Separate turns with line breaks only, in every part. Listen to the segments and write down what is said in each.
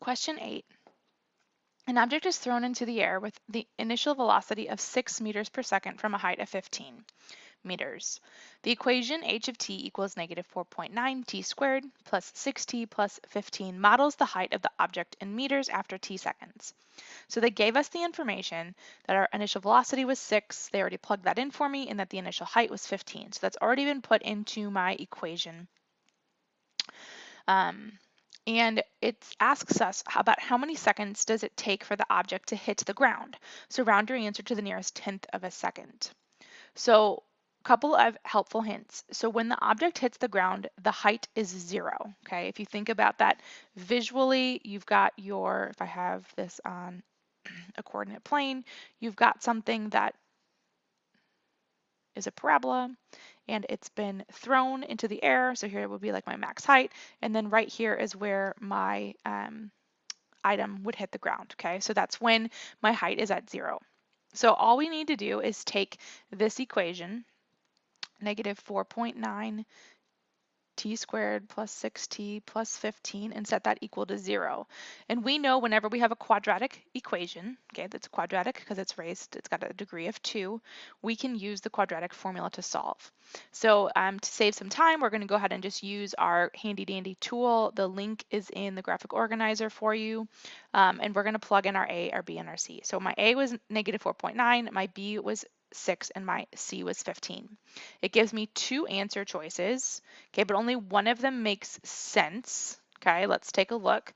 Question 8. An object is thrown into the air with the initial velocity of 6 meters per second from a height of 15 meters. The equation h of t equals negative 4.9 t squared plus 6t plus 15 models the height of the object in meters after t seconds. So they gave us the information that our initial velocity was 6. They already plugged that in for me, and that the initial height was 15. So that's already been put into my equation. And it asks us about how many seconds does it take for the object to hit the ground. So round your answer to the nearest tenth of a second. So a couple of helpful hints. So when the object hits the ground, the height is 0. Okay, if you think about that visually, you've got your, if I have this on a coordinate plane, you've got something that is a parabola, and it's been thrown into the air. So here would be like my max height, and then right here is where my item would hit the ground. Okay, so that's when my height is at 0. So all we need to do is take this equation, negative 4.9 t squared plus 6t plus 15, and set that equal to 0. And we know whenever we have a quadratic equation, okay, that's quadratic because it's raised, it's got a degree of 2, we can use the quadratic formula to solve. So to save some time, we're going to go ahead and just use our handy dandy tool. The link is in the graphic organizer for you, and we're going to plug in our A, our B, and our C. So my A was negative 4.9, my B was 6, and my C was 15. It gives me 2 answer choices, okay, but only one of them makes sense. Okay, let's take a look.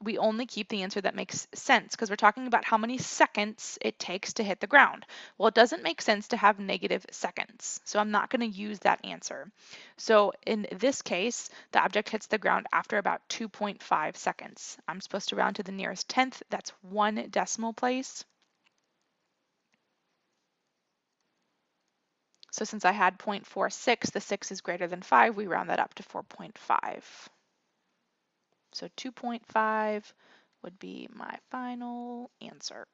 We only keep the answer that makes sense because we're talking about how many seconds it takes to hit the ground. Well, it doesn't make sense to have negative seconds, so I'm not going to use that answer. So in this case, the object hits the ground after about 2.5 seconds. I'm supposed to round to the nearest tenth. That's 1 decimal place. So since I had 0.46, the 6 is greater than 5, we round that up to 4.5. So 2.5 would be my final answer.